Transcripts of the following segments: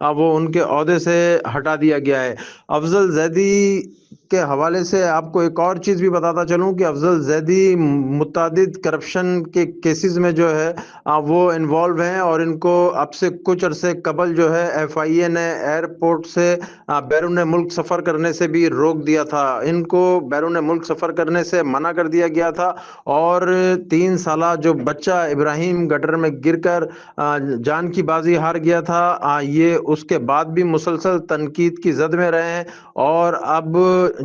وہ ان کے عہدے سے ہٹا دیا گیا ہے۔ افضل زیدی کے حوالے سے آپ کو ایک اور چیز بھی بتاتا چلوں کہ افضل زیدی متعدد کرپشن کے کیسز میں جو ہے وہ انوالو ہیں، اور ان کو اب سے کچھ عرصے قبل جو ہے FIA نے ایئرپورٹ سے بیرون ملک سفر کرنے سے بھی روک دیا تھا۔ ان کو بیرون ملک سفر کرنے سے منع کر دیا گیا تھا، اور 3 سالہ جو بچہ ابراہیم گٹر میں گر کر جان کی بازی ہار گیا تھا، یہ اس کے بعد بھی مسلسل تنقید کی زد میں رہے ہیں، اور اب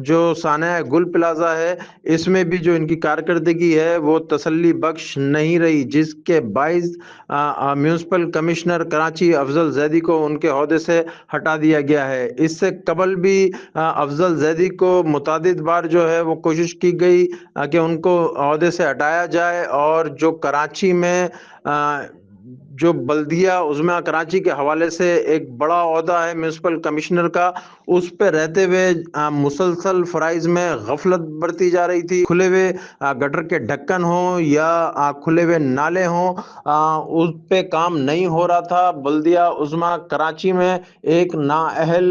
جو سانحہ گل پلازا ہے اس میں بھی جو ان کی کارکردگی ہے وہ تسلی بخش نہیں رہی، جس کے باعث میونسپل کمشنر کراچی افضل زیدی کو ان کے عہدے سے ہٹا دیا گیا ہے۔ اس سے قبل بھی افضل زیدی کو متعدد بار جو ہے وہ کوشش کی گئی کہ ان کو عہدے سے ہٹایا جائے، اور جو کراچی میں جو بلدیہ عظمیٰ کراچی کے حوالے سے ایک بڑا عہدہ ہے میونسپل کمشنر کا، اس پہ رہتے ہوئے مسلسل فرائض میں غفلت برتی جا رہی تھی۔ کھلے ہوئے گٹر کے ڈھکن ہوں یا کھلے ہوئے نالے ہوں، اس پہ کام نہیں ہو رہا تھا۔ بلدیہ عظمیٰ کراچی میں ایک نااہل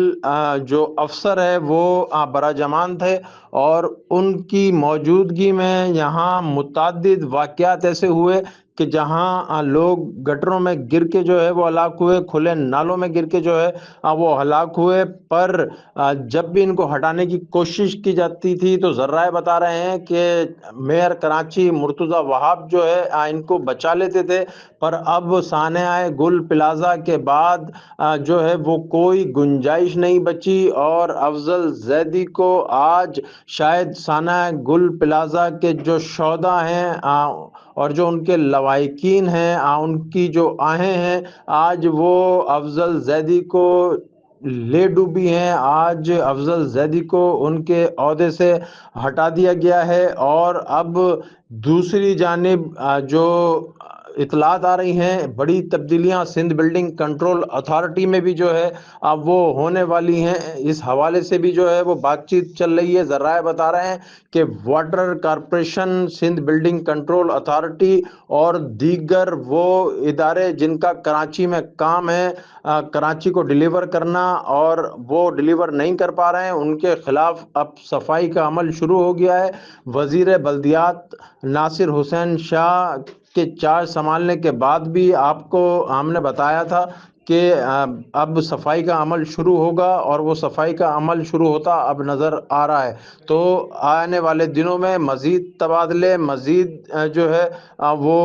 جو افسر ہے وہ براجمان تھے، اور ان کی موجودگی میں یہاں متعدد واقعات ایسے ہوئے کہ جہاں لوگ گٹروں میں گر کے جو ہے وہ ہلاک ہوئے، کھلے نالوں میں گر کے جو ہے وہ ہلاک ہوئے۔ پر جب بھی ان کو ہٹانے کی کوشش کی جاتی تھی تو ذرائع بتا رہے ہیں کہ میئر کراچی مرتضی وہاب جو ہے ان کو بچا لیتے تھے، پر اب سانحہ گل پلازا کے بعد جو ہے وہ کوئی گنجائش نہیں بچی، اور افضل زیدی کو آج شاید سانحہ گل پلازا کے جو شہداء ہیں اور جو ان کے لواحقین ہیں، ان کی جو آہیں ہیں، آج وہ افضل زیدی کو لے ڈوبی ہیں۔ آج افضل زیدی کو ان کے عہدے سے ہٹا دیا گیا ہے، اور اب دوسری جانب جو اطلاعات آ رہی ہیں، بڑی تبدیلیاں سندھ بلڈنگ کنٹرول اتھارٹی میں بھی جو ہے اب وہ ہونے والی ہیں۔ اس حوالے سے بھی جو ہے وہ بات چیت چل رہی ہے۔ ذرائع بتا رہے ہیں کہ water corporation, Sindh building control authority اور دیگر وہ ادارے جن کا کراچی میں کام ہے کراچی کو ڈیلیور کرنا، اور وہ ڈیلیور نہیں کر پا رہے ہیں، ان کے خلاف اب صفائی کا عمل شروع ہو گیا ہے۔ وزیر بلدیات ناصر حسین شاہ کے چارج سنبھالنے کے بعد بھی آپ کو ہم نے بتایا تھا کہ اب صفائی کا عمل شروع ہوگا، اور وہ صفائی کا عمل شروع ہوتا اب نظر آ رہا ہے۔ تو آنے والے دنوں میں مزید تبادلے، مزید جو ہے وہ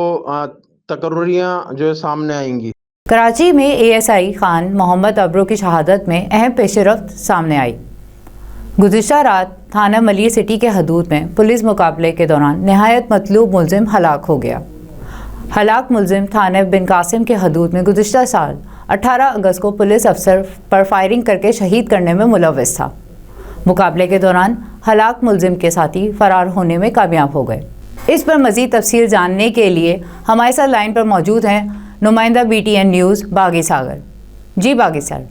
تقرریاں جو ہے سامنے آئیں گی۔ کراچی میں ASI خان محمد ابرو کی شہادت میں اہم پیش رفت سامنے آئی۔ گزشتہ رات تھانہ ملی سٹی کے حدود میں پولیس مقابلے کے دوران نہایت مطلوب ملزم ہلاک ہو گیا۔ ہلاک ملزم تھانہ بن قاسم کے حدود میں گزشتہ سال 18 اگست کو پولیس افسر پر فائرنگ کر کے شہید کرنے میں ملوث تھا۔ مقابلے کے دوران ہلاک ملزم کے ساتھی فرار ہونے میں کامیاب ہو گئے۔ اس پر مزید تفصیل جاننے کے لیے ہمارے ساتھ لائن پر موجود ہیں نمائندہ BTN نیوز باغی ساگر۔ جی باغی سر۔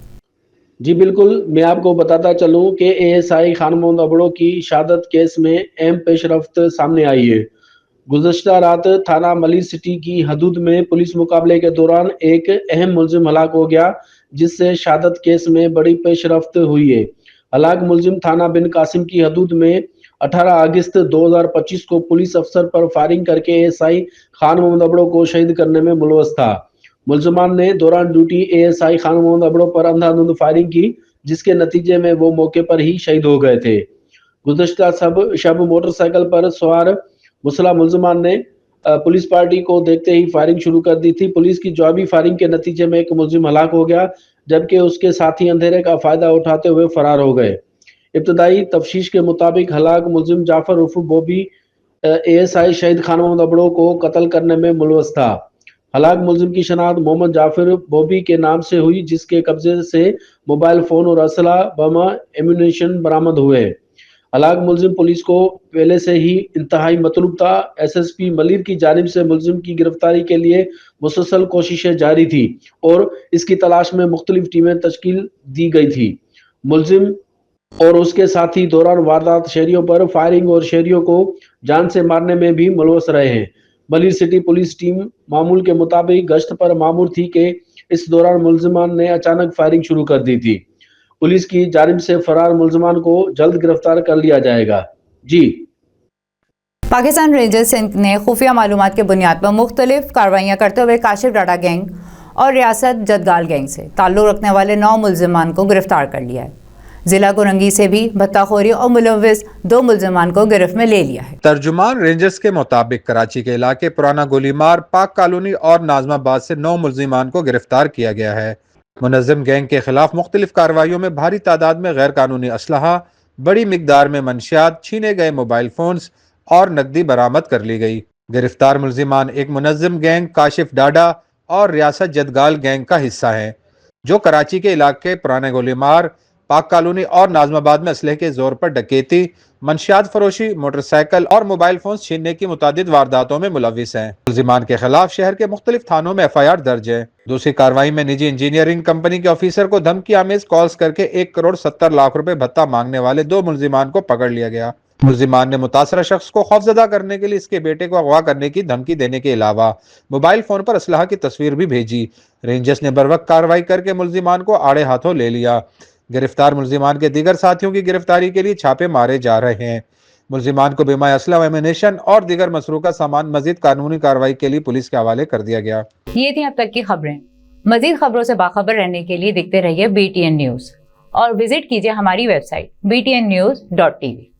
جی بالکل، میں آپ کو بتاتا چلوں کہ ASI خان محمد ابرو کی شہادت کیس میں اہم پیش رفت سامنے آئی ہے۔ گزشتہ رات تھانہ ملی سٹی کی حدود میں پولیس مقابلے کے دوران ایک اہم ملزم ہلاک ہو گیا، جس سے شہادت کیس میں بڑی پیش رفت ہوئی ہے۔ ہلاک ملزم تھانہ بن قاسم کی حدود میں 18 اگست 2025 کو پولیس افسر پر فائرنگ کر کے ASI خان محمد ابرو کو شہید کرنے میں ملوث تھا۔ ملزمان نے دوران ڈیوٹی ASI خان محمد ابرو پر اندھا دھند فائرنگ کی، جس کے نتیجے میں وہ موقع پر ہی شہید ہو گئے تھے۔ گزشتہ شب موٹر سائیکل پر سوار مسلح ملزمان نے پولیس پارٹی کو دیکھتے ہی فائرنگ شروع کر دی تھی۔ پولیس کی جوابی فائرنگ کے نتیجے میں ایک ملزم ہلاک ہو گیا، جبکہ اس کے ساتھی اندھیرے کا فائدہ اٹھاتے ہوئے فرار ہو گئے۔ ابتدائی تفتیش کے مطابق ہلاک ملزم جعفر عرف بوبی ASI شہید خان محمد ابرو کو قتل کرنے میں ملوث تھا۔ ہلاک ملزم کی شناخت محمد جعفر بوبی کے نام سے ہوئی، جس کے قبضے سے موبائل فون اور اسلحہ بم ایمونیشن برآمد ہوئے۔ ہلاک ملزم پولیس کو پہلے سے ہی انتہائی مطلوب تھا۔ SSP ملیر کی جانب سے ملزم کی گرفتاری کے لیے مسلسل کوششیں جاری تھی، اور اس کی تلاش میں مختلف ٹیمیں تشکیل دی گئی تھی۔ ملزم اور اس کے ساتھی دوران واردات شہریوں پر فائرنگ اور شہریوں کو جان سے مارنے میں بھی ملوث رہے ہیں۔ ملیر سٹی پولیس ٹیم معمول کے مطابق گشت پر مامور تھی کہ اس دوران ملزمان نے اچانک فائرنگ شروع کر دی تھی۔ پولیس کی جانب سے فرار ملزمان کو جلد گرفتار کر لیا جائے گا۔ جی پاکستان رینجرز سندھ نے خفیہ معلومات کی بنیاد پر مختلف کارروائیاں کرتے ہوئے کاشف ڈاٹا گینگ اور ریاست جدگال گینگ سے تعلق رکھنے والے 9 ملزمان کو گرفتار کر لیا ہے۔ ضلع کورنگی سے بھی بھتہ خوری اور ملوث 2 ملزمان کو گرفت میں لے لیا ہے۔ ترجمان رینجرز کے مطابق کراچی کے علاقے پرانا گولی مار، پاک کالونی اور ناظم آباد سے 9 ملزمان کو گرفتار کیا گیا ہے۔ منظم گینگ کے خلاف مختلف کارروائیوں میں بھاری تعداد میں غیر قانونی اسلحہ، بڑی مقدار میں منشیات، چھینے گئے موبائل فونز اور نقدی برآمد کر لی گئی۔ گرفتار ملزمان ایک منظم گینگ کاشف ڈاڈا اور ریاست جدگال گینگ کا حصہ ہیں، جو کراچی کے علاقے پرانے گولی مار، پاک کالونی اور ناظم آباد میں اسلحے کے زور پر ڈکیتی، منشیات فروشی، موٹر سائیکل اور موبائل فونز چھیننے کی متعدد وارداتوں میں ملوث ہیں۔ ملزمان کے خلاف شہر کے مختلف تھانوں میں FIR درج ہے۔ دوسری کارروائی میں نجی انجینئرنگ کمپنی کے آفیسر کو دھمکی آمیز کالز کر کے 1 کروڑ 70 لاکھ روپے بھتہ مانگنے والے 2 ملزمان کو پکڑ لیا گیا۔ ملزمان نے متاثرہ شخص کو خوفزدہ کرنے کے لیے اس کے بیٹے کو اغوا کرنے کی دھمکی دینے کے علاوہ موبائل فون پر اسلحہ کی تصویر بھی بھیجی۔ رینجرز نے بروقت کارروائی کر کے ملزمان کو آڑے ہاتھوں لے لیا۔ گرفتار ملزمان کے دیگر ساتھیوں کی گرفتاری کے لیے چھاپے مارے جا رہے ہیں۔ ملزمان کو بیمہ اسلحہ و ایمونیشن اور دیگر مسروقہ سامان مزید قانونی کارروائی کے لیے پولیس کے حوالے کر دیا گیا۔ یہ تھی اب تک کی خبریں۔ مزید خبروں سے باخبر رہنے کے لیے دیکھتے رہیے BTN نیوز اور وزٹ کیجیے ہماری ویب سائٹ btnnews.tv۔